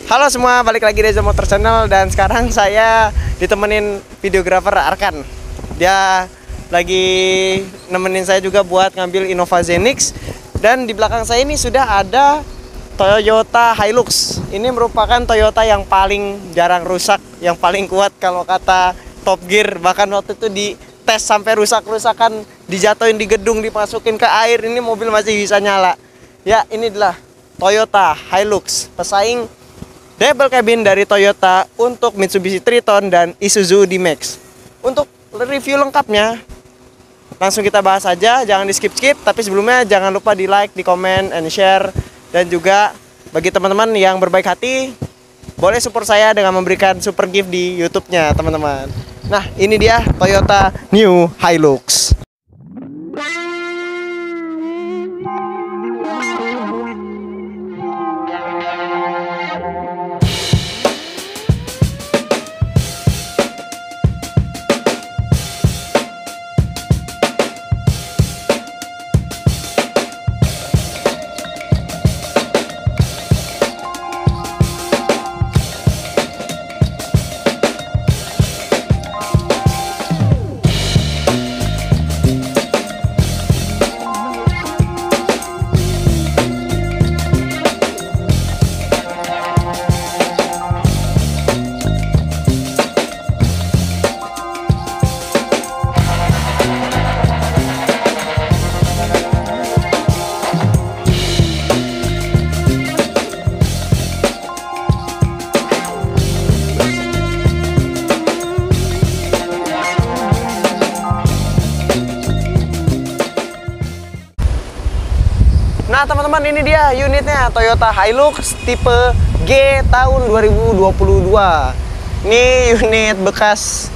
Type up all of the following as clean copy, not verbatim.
Halo semua, balik lagi di Reza Motor Channel. Dan sekarang saya ditemenin videografer Arkan. Dia lagi nemenin saya juga buat ngambil Innova Zenix. Dan di belakang saya ini sudah ada Toyota Hilux. Ini merupakan Toyota yang paling jarang rusak, yang paling kuat kalau kata Top Gear. Bahkan waktu itu di tes sampai rusak-rusakan, dijatuhin di gedung, dimasukin ke air, ini mobil masih bisa nyala. Ya, ini adalah Toyota Hilux, pesaing double cabin dari Toyota untuk Mitsubishi Triton dan Isuzu D-Max. Untuk review lengkapnya langsung kita bahas aja, jangan di skip-skip. Tapi sebelumnya jangan lupa di like, di comment, and share. Dan juga bagi teman-teman yang berbaik hati, boleh support saya dengan memberikan super gift di YouTube-nya teman-teman. Nah, ini dia Toyota New Hilux. Nah teman-teman, ini dia unitnya Toyota Hilux tipe G tahun 2022. Ini unit bekas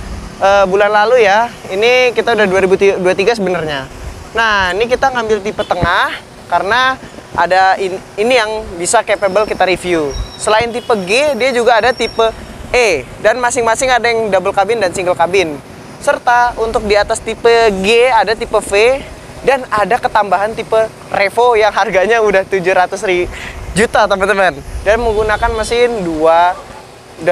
bulan lalu ya. Ini kita udah 2023 sebenarnya. Nah ini kita ngambil tipe tengah karena ada ini yang bisa capable kita review. Selain tipe G, dia juga ada tipe E. Dan masing-masing ada yang double cabin dan single cabin. Serta untuk di atas tipe G ada tipe V. Dan ada ketambahan tipe Revo yang harganya udah 700 juta teman-teman. Dan menggunakan mesin udah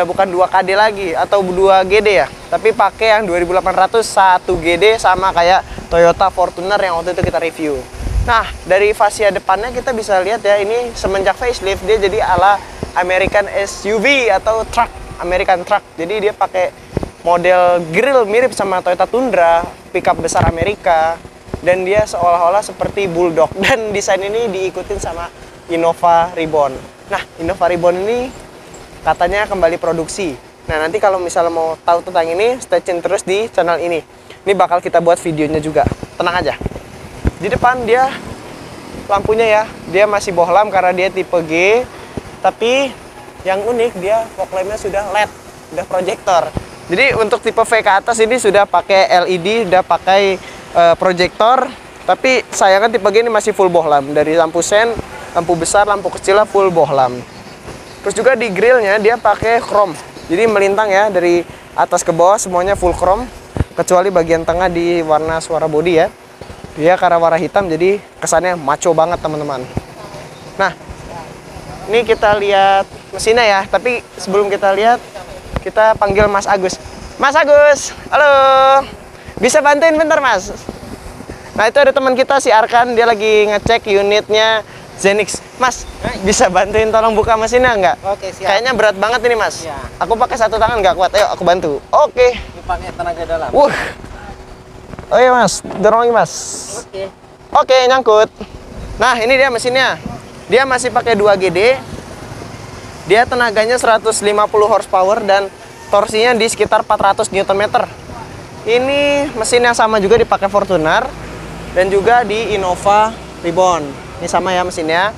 bukan 2KD lagi atau 2GD ya, tapi pakai yang 2800 1 GD sama kayak Toyota Fortuner yang waktu itu kita review. Nah, dari fascia depannya kita bisa lihat ya, ini semenjak facelift dia jadi ala American SUV atau truck, American truck. Jadi dia pakai model grill mirip sama Toyota Tundra, pickup besar Amerika. Dan dia seolah-olah seperti Bulldog. Dan desain ini diikutin sama Innova Reborn. Nah, Innova Reborn ini katanya kembali produksi. Nah, nanti kalau misalnya mau tahu tentang ini, stay tune terus di channel ini. Ini bakal kita buat videonya juga. Tenang aja. Di depan dia lampunya ya, dia masih bohlam karena dia tipe G. Tapi yang unik, dia fog lampnya sudah LED, sudah proyektor. Jadi untuk tipe V ke atas ini sudah pakai LED, sudah pakai proyektor, tapi sayangnya tipe G ini masih full bohlam. Dari lampu sen, lampu besar, lampu kecil full bohlam. Terus juga di grillnya dia pakai chrome, jadi melintang ya dari atas ke bawah semuanya full chrome, kecuali bagian tengah di warna suara body ya. Dia karena warna hitam jadi kesannya maco banget teman-teman. Nah, ini kita lihat mesinnya ya. Tapi sebelum kita lihat, kita panggil Mas Agus. Mas Agus, halo. Bisa bantuin bentar Mas? Nah itu ada teman kita si Arkan, dia lagi ngecek unitnya Zenix. Mas, bisa bantuin tolong buka mesinnya nggak? Oke, siap. Kayaknya berat banget ini Mas. Ya. Aku pakai satu tangan nggak kuat. Ayo aku bantu. Oke. Ini pakai tenaga dalam. Oh iya Mas, dorongin Mas. Oke. Oke, nyangkut. Nah ini dia mesinnya. Dia masih pakai 2GD. Dia tenaganya 150 horsepower dan torsinya di sekitar 400 Nm. Ini mesin yang sama juga dipakai Fortuner dan juga di Innova Reborn. Ini sama ya mesinnya.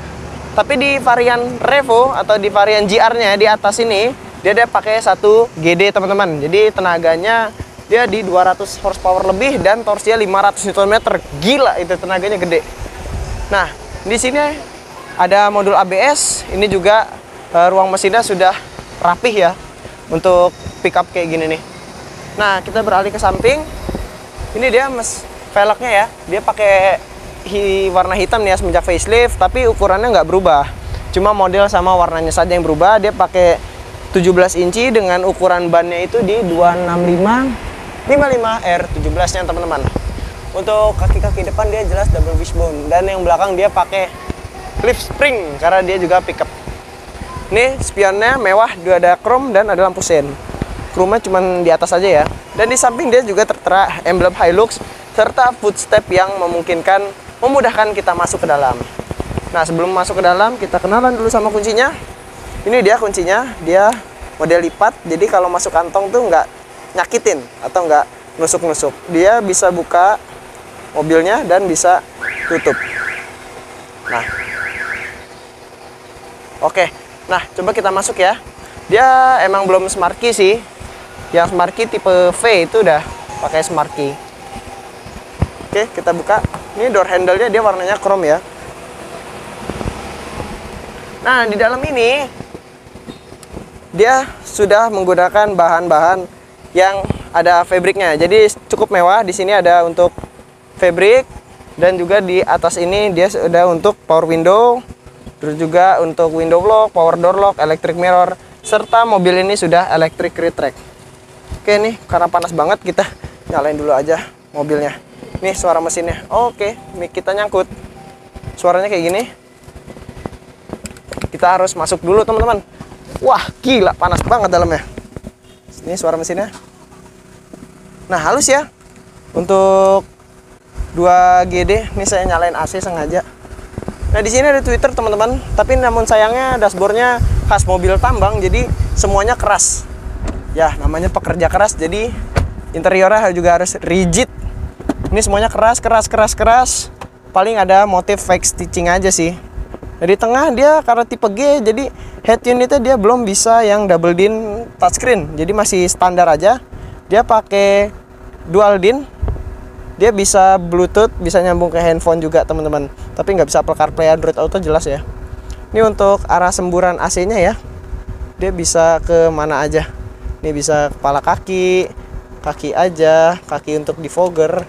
Tapi di varian Revo atau di varian GR-nya di atas ini dia pakai 1 GD teman-teman. Jadi tenaganya dia di 200 horsepower lebih dan torsinya 500 Nm. Gila itu tenaganya gede. Nah, di sini ada modul ABS. Ini juga ruang mesinnya sudah rapih ya untuk pickup kayak gini nih. Nah, kita beralih ke samping. Ini dia velgnya ya. Dia pakai warna hitam nih ya semenjak facelift, tapi ukurannya nggak berubah. Cuma model sama warnanya saja yang berubah. Dia pakai 17 inci dengan ukuran bannya itu di 265 R17 nya teman-teman. Untuk kaki-kaki depan dia jelas double wishbone, dan yang belakang dia pakai clip spring karena dia juga pickup. Ini spionnya mewah, dia ada chrome dan ada lampu sen. Chrome-nya cuma di atas aja ya. Dan di samping dia juga tertera emblem Hilux serta footstep yang memudahkan kita masuk ke dalam. Nah, sebelum masuk ke dalam kita kenalan dulu sama kuncinya. Ini dia kuncinya, dia model lipat. Jadi kalau masuk kantong tuh nggak nyakitin atau nggak nusuk-nusuk. Dia bisa buka mobilnya dan bisa tutup. Nah, oke. Nah, coba kita masuk ya. Dia emang belum smart key sih. Yang smart key tipe V itu udah pakai smart key. Oke, kita buka. Ini door handle-nya dia warnanya chrome ya. Nah, di dalam ini dia sudah menggunakan bahan-bahan yang ada fabriknya. Jadi cukup mewah. Di sini ada untuk fabric, dan juga di atas ini dia sudah untuk power window, terus juga untuk window lock, power door lock, electric mirror, serta mobil ini sudah electric retract. Oke nih, karena panas banget kita nyalain dulu aja mobilnya. Nih suara mesinnya. Oke, mic kita nyangkut. Suaranya kayak gini. Kita harus masuk dulu teman-teman. Wah, gila panas banget dalamnya. Ini suara mesinnya. Nah, halus ya. Untuk 2GD, ini saya nyalain AC sengaja. Nah, di sini ada Twitter teman-teman, tapi namun sayangnya dashboardnya khas mobil tambang, jadi semuanya keras. Ya, namanya pekerja keras, jadi interiornya juga harus rigid. Ini semuanya keras. Paling ada motif fake stitching aja sih. Nah, di tengah dia karena tipe G, jadi head unitnya dia belum bisa yang double din touchscreen, jadi masih standar aja. Dia pakai dual din. Dia bisa Bluetooth, bisa nyambung ke handphone juga teman-teman. Tapi nggak bisa Apple CarPlay, Android Auto jelas ya. Ini untuk arah semburan AC-nya ya. Dia bisa ke mana aja. Ini bisa kepala kaki, kaki aja, kaki untuk defogger,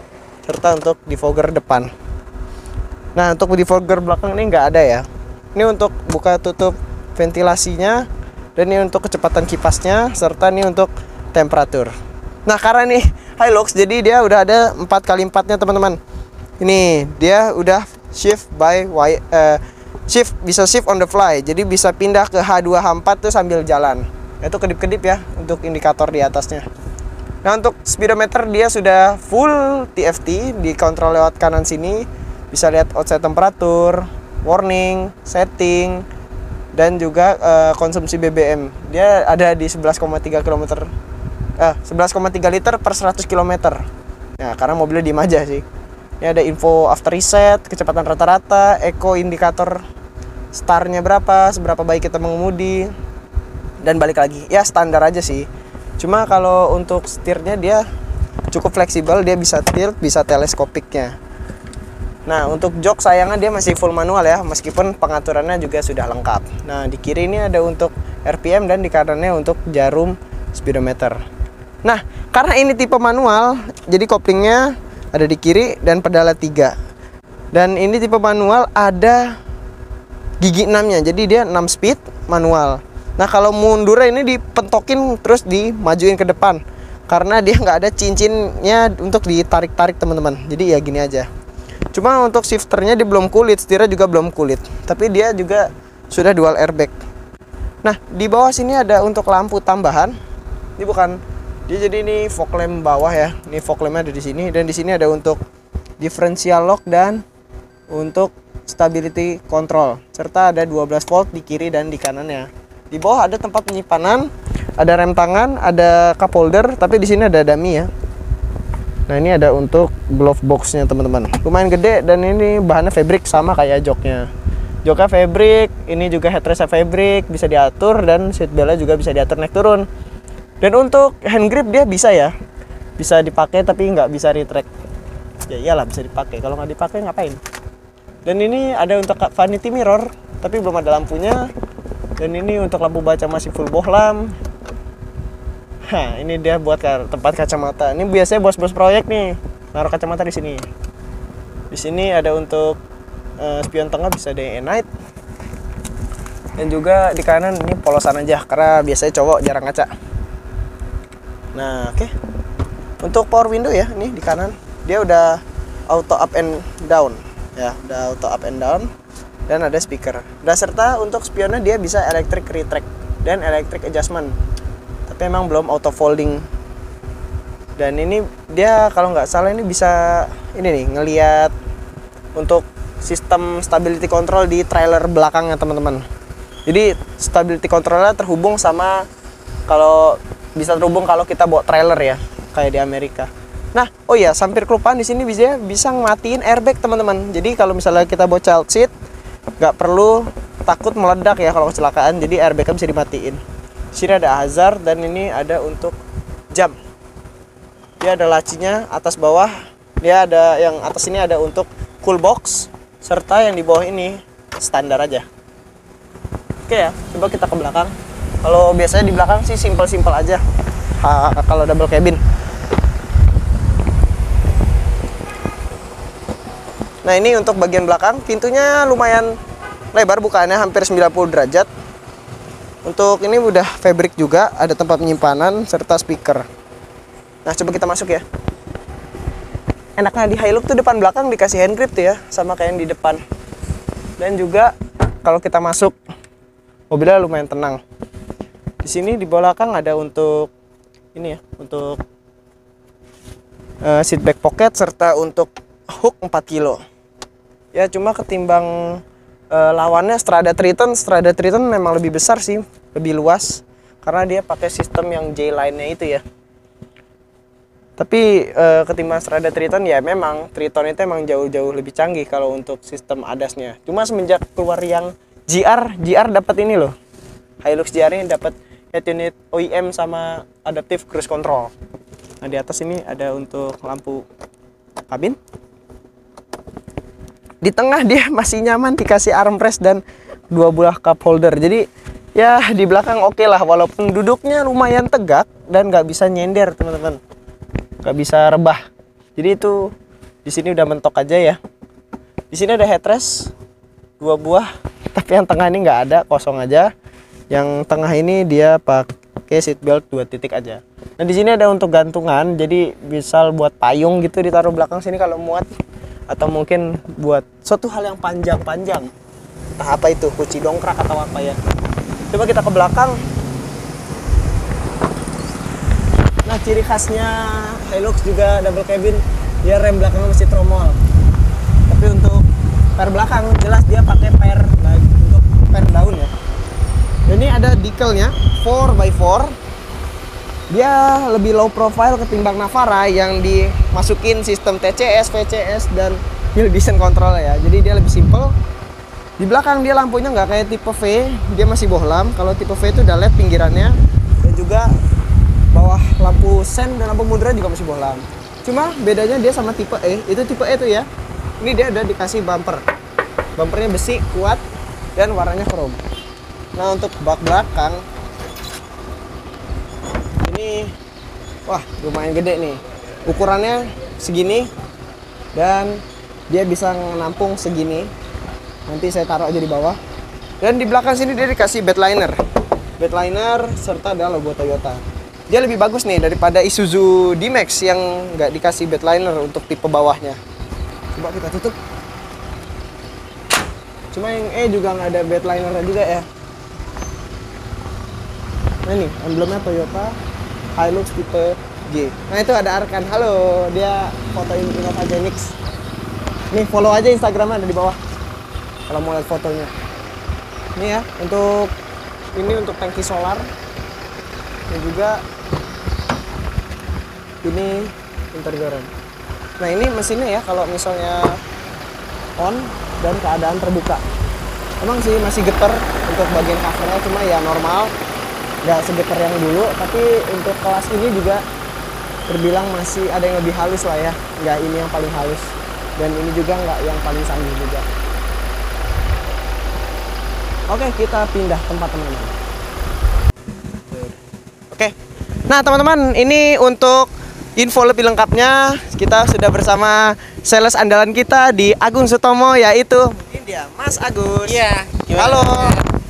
serta untuk defogger depan. Nah, untuk defogger belakang ini nggak ada ya. Ini untuk buka tutup ventilasinya, dan ini untuk kecepatan kipasnya, serta ini untuk temperatur. Nah, karena nih Hilux, jadi dia udah ada 4x4-nya teman-teman. Ini dia udah bisa shift on the fly. Jadi bisa pindah ke H2 H4 tuh sambil jalan. Itu kedip-kedip ya untuk indikator di atasnya. Nah, untuk speedometer dia sudah full TFT, dikontrol lewat kanan sini. Bisa lihat outside temperatur, warning, setting, dan juga konsumsi BBM. Dia ada di 11,3 liter per 100 km. Nah, karena mobilnya diem aja sih. Ini ada info after reset, kecepatan rata-rata, eco indikator startnya berapa, seberapa baik kita mengemudi, dan balik lagi. Ya standar aja sih. Cuma kalau untuk setirnya dia cukup fleksibel, dia bisa tilt, bisa teleskopiknya. Nah, untuk jok sayangnya dia masih full manual ya, meskipun pengaturannya juga sudah lengkap. Nah, di kiri ini ada untuk RPM, dan di kanannya untuk jarum speedometer. Nah, karena ini tipe manual, jadi koplingnya ada di kiri dan pedalnya 3. Dan ini tipe manual ada gigi 6-nya, jadi dia 6 speed manual. Nah, kalau mundurnya ini dipentokin terus dimajuin ke depan, karena dia nggak ada cincinnya untuk ditarik-tarik teman-teman. Jadi ya gini aja. Cuma untuk shifternya dia belum kulit, setirnya juga belum kulit. Tapi dia juga sudah dual airbag. Nah, di bawah sini ada untuk lampu tambahan. Ini bukan, dia jadi ini fog lamp bawah ya. Ini fog lampnya ada di sini, dan di sini ada untuk differential lock dan untuk stability control, serta ada 12 volt di kiri dan di kanannya. Di bawah ada tempat penyimpanan, ada rem tangan, ada cup holder, tapi di sini ada dummy ya. Nah, ini ada untuk glove boxnya teman-teman. Lumayan gede, dan ini bahannya fabric sama kayak joknya. Joknya fabric, ini juga headrestnya fabric, bisa diatur, dan seat beltnya juga bisa diatur naik turun. Dan untuk hand grip dia bisa ya, bisa dipakai tapi nggak bisa retract. Ya iyalah bisa dipakai, kalau nggak dipakai ngapain. Dan ini ada untuk vanity mirror, tapi belum ada lampunya. Dan ini untuk lampu baca masih full bohlam. Nah, ini dia buat tempat kacamata. Ini biasanya bos-bos proyek nih naruh kacamata di sini. Di sini ada untuk spion tengah, bisa day and night. Dan juga di kanan ini polosan aja karena biasanya cowok jarang ngaca. Nah, oke. Untuk power window ya, ini di kanan dia udah auto up and down ya, udah auto up and down dan ada speaker. Dan serta untuk spionnya dia bisa electric retract dan electric adjustment. Tapi emang belum auto folding. Dan ini dia kalau nggak salah ini bisa ini nih ngelihat untuk sistem stability control di trailer belakangnya teman-teman. Jadi stability controlnya terhubung sama bisa terhubung kalau kita bawa trailer ya, kayak di Amerika. Nah, oh iya, sampir kelupaan di sini bisa matiin airbag teman-teman. Jadi kalau misalnya kita bawa child seat, nggak perlu takut meledak ya kalau kecelakaan. Jadi airbagnya bisa dimatiin. Di sini ada hazard dan ini ada untuk jam. Dia ada lacinya atas bawah. Dia ada yang atas ini ada untuk cool box, serta yang di bawah ini standar aja. Oke ya, coba kita ke belakang. Kalau biasanya di belakang sih simple aja. Kalau double cabin. Nah, ini untuk bagian belakang, pintunya lumayan lebar bukaannya, hampir 90 derajat. Untuk ini udah fabric juga, ada tempat penyimpanan serta speaker. Nah, coba kita masuk ya. Enaknya di Hilux tuh depan belakang dikasih hand grip tuh ya, sama kayak yang di depan. Dan juga kalau kita masuk, mobilnya lumayan tenang. Di sini di belakang ada untuk ini ya, untuk seat back pocket serta untuk hook 4 kilo. Ya cuma ketimbang lawannya Strada Triton memang lebih besar sih, lebih luas karena dia pakai sistem yang J-line-nya itu ya. Tapi ketimbang Strada Triton ya memang Triton itu emang jauh-jauh lebih canggih kalau untuk sistem ADAS-nya. Cuma semenjak keluar yang GR dapat ini loh. Hilux GR ini dapat head unit OEM sama adaptive cruise control. Nah, di atas ini ada untuk lampu kabin. Di tengah dia masih nyaman dikasih armrest dan 2 buah cup holder. Jadi ya di belakang oke lah, walaupun duduknya lumayan tegak dan nggak bisa nyender teman-teman, nggak bisa rebah. Jadi itu di sini udah mentok aja ya. Di sini ada headrest 2 buah, tapi yang tengah ini nggak ada, kosong aja. Yang tengah ini dia pakai seat belt 2 titik aja. Nah di sini ada untuk gantungan, jadi bisa buat payung gitu ditaruh belakang sini kalau muat. Atau mungkin buat suatu hal yang panjang-panjang. Entah apa itu, kunci dongkrak atau apa ya. Coba kita ke belakang. Nah, ciri khasnya Hilux juga double cabin, dia rem belakangnya masih tromol. Tapi untuk per belakang jelas dia pakai per untuk per daun ya. Dan ini ada decalnya 4x4. Dia lebih low profile ketimbang Navara yang dimasukin sistem TCS, VCS, dan hill descent control ya. Jadi dia lebih simple. Di belakang dia lampunya nggak kayak tipe V, dia masih bohlam. Kalau tipe V itu udah LED pinggirannya. Dan juga bawah lampu sen dan lampu munduran juga masih bohlam. Cuma bedanya dia sama tipe E, itu tipe E tuh ya. Ini dia udah dikasih bumper. Bumpernya besi, kuat, dan warnanya chrome. Nah untuk bak belakang, ini wah lumayan gede nih, ukurannya segini dan dia bisa menampung segini. Nanti saya taruh aja di bawah. Dan di belakang sini dia dikasih bedliner serta ada logo Toyota. Dia lebih bagus nih daripada Isuzu D-Max yang nggak dikasih bedliner untuk tipe bawahnya. Coba kita tutup. Cuma yang E juga nggak ada bedlinernya juga ya. Nah ini emblemnya Toyota Hilux tipe G. Nah itu ada Arkan. Halo, dia fotoin Innova Genix. Nih follow aja Instagramnya ada di bawah kalau mau lihat fotonya. Ini ya untuk tangki solar. Dan juga ini interiornya. Nah ini mesinnya ya kalau misalnya on dan keadaan terbuka. Emang sih masih getar untuk bagian covernya, cuma ya normal. Nggak segetar yang dulu, tapi untuk kelas ini juga terbilang masih ada yang lebih halus lah ya. Nggak ini yang paling halus, dan ini juga nggak yang paling canggih juga. Oke, kita pindah tempat teman-teman. Oke, nah teman-teman, ini untuk info lebih lengkapnya kita sudah bersama sales andalan kita di Agung Sutomo, yaitu ini dia Mas Agus. Iya. Halo.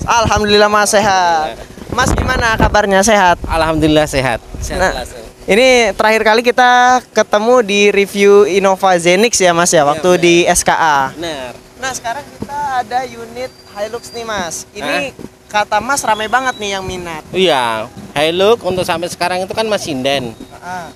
Alhamdulillah Mas sehat. Mas gimana kabarnya, sehat? Alhamdulillah sehat. Nah, ini terakhir kali kita ketemu di review Innova Zenix ya Mas ya, waktu di SKA. Benar. Nah sekarang kita ada unit Hilux nih Mas. Ini kata Mas ramai banget nih yang minat. Iya, Hilux untuk sampai sekarang itu kan masih inden.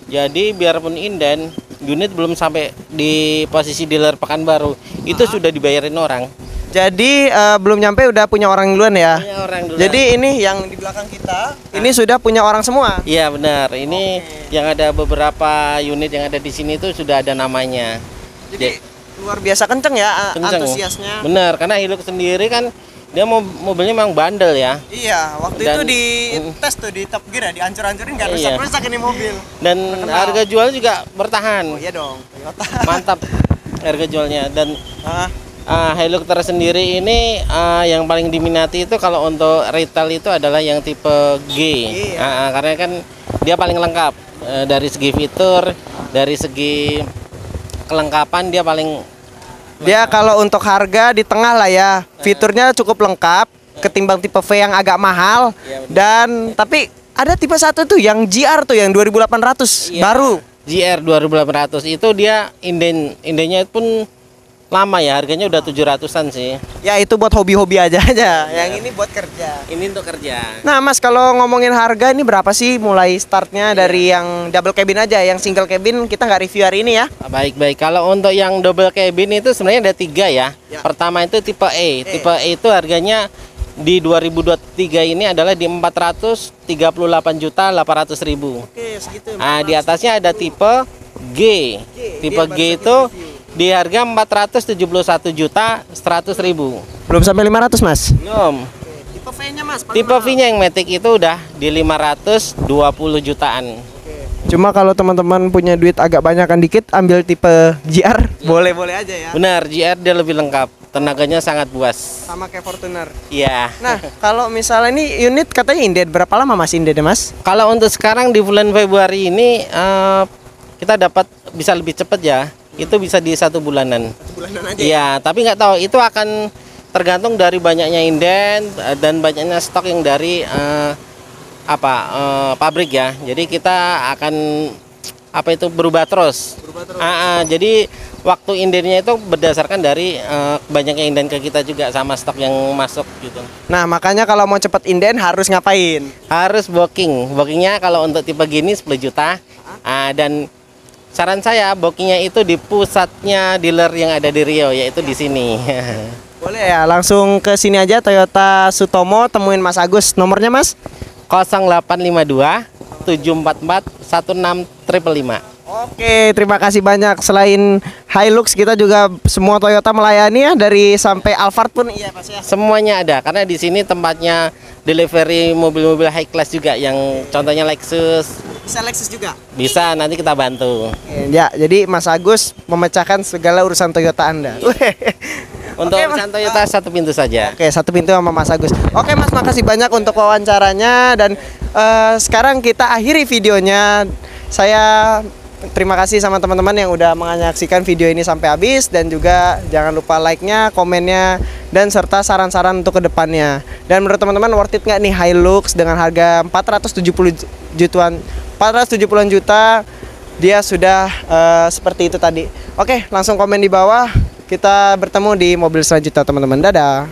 Jadi biarpun inden, unit belum sampai di posisi dealer Pekanbaru, itu sudah dibayarin orang. Jadi belum nyampe udah punya orang duluan ya. Punya orang duluan. Jadi ini yang di belakang kita, ini sudah punya orang semua. Iya benar. Ini yang ada beberapa unit yang ada di sini itu sudah ada namanya. Jadi luar biasa kenceng ya Kenceng. antusiasnya. Benar, karena Hilux sendiri kan dia mobilnya memang bandel ya. Iya, waktu itu di tes tuh di Top Gear ya, dihancur-hancurin nggak rusak-rusak ini mobil. Dan harga jual juga bertahan. Oh iya dong, Toyota. Mantap harga jualnya. Dan Hilux tersendiri ini yang paling diminati itu kalau untuk retail itu adalah yang tipe G. Karena kan dia paling lengkap dari segi fitur, dari segi kelengkapan dia paling. Dia kalau untuk harga di tengah lah ya, fiturnya cukup lengkap ketimbang tipe V yang agak mahal. Dan tapi ada tipe 1 tuh yang GR tuh yang 2800 baru. GR 2800 itu dia indennya pun lama ya, harganya udah 700-an sih. Ya itu buat hobi-hobi aja. Yang ini buat kerja. Ini untuk kerja. Nah Mas, kalau ngomongin harga ini berapa sih mulai startnya dari yang double cabin aja, yang single cabin kita nggak review hari ini ya? Baik. Kalau untuk yang double cabin itu sebenarnya ada 3 ya. Pertama itu tipe E. Tipe E itu harganya di 2023 ini adalah di 438.800.000. Oke, segitu. Nah, di atasnya ada tipe G. Tipe G itu di harga 471.100.000. Belum sampai 500 Mas? Belum. Tipe V-nya Mas? Tipe V-nya yang Matic itu udah di 520 jutaan. Cuma kalau teman-teman punya duit agak banyakan dikit, ambil tipe GR, boleh-boleh aja ya. Benar, GR dia lebih lengkap. Tenaganya sangat buas. Sama kayak Fortuner. Iya. Nah, kalau misalnya ini unit katanya inden, berapa lama Mas indennya Mas? Kalau untuk sekarang di bulan Februari ini kita dapat bisa lebih cepat ya. Itu bisa di 1 bulanan. 1 bulanan aja. Iya, tapi nggak tahu itu akan tergantung dari banyaknya inden dan banyaknya stok yang dari pabrik ya. Jadi kita akan berubah terus. Jadi waktu indennya itu berdasarkan dari banyaknya inden ke kita juga sama stok yang masuk gitu. Nah makanya kalau mau cepat inden harus ngapain? Harus bookingnya kalau untuk tipe gini 10 juta. Dan saran saya bookingnya itu di pusatnya dealer yang ada di Riau, yaitu di sini. Boleh ya, langsung ke sini aja Toyota Sutomo, temuin Mas Agus. Nomornya Mas? 0852 744 16555. Oke, terima kasih banyak. Selain Hilux, kita juga semua Toyota melayani ya, dari sampai Alphard pun iya Mas ya. Semuanya ada, karena di sini tempatnya delivery mobil-mobil high class juga, yang contohnya Lexus. Bisa Lexus juga? Bisa, nanti kita bantu. Ya, jadi Mas Agus memecahkan segala urusan Toyota Anda. Untuk urusan Toyota 1 pintu saja. Oke, 1 pintu sama Mas Agus. Oke Mas, makasih banyak untuk wawancaranya. Dan sekarang kita akhiri videonya. Saya terima kasih sama teman-teman yang udah menyaksikan video ini sampai habis. Dan juga jangan lupa like-nya, komennya, dan serta saran-saran untuk kedepannya. Dan menurut teman-teman, worth it nggak nih Hilux dengan harga 470-an juta, dia sudah seperti itu tadi. Oke, langsung komen di bawah. Kita bertemu di mobil selanjutnya teman-teman. Dadah.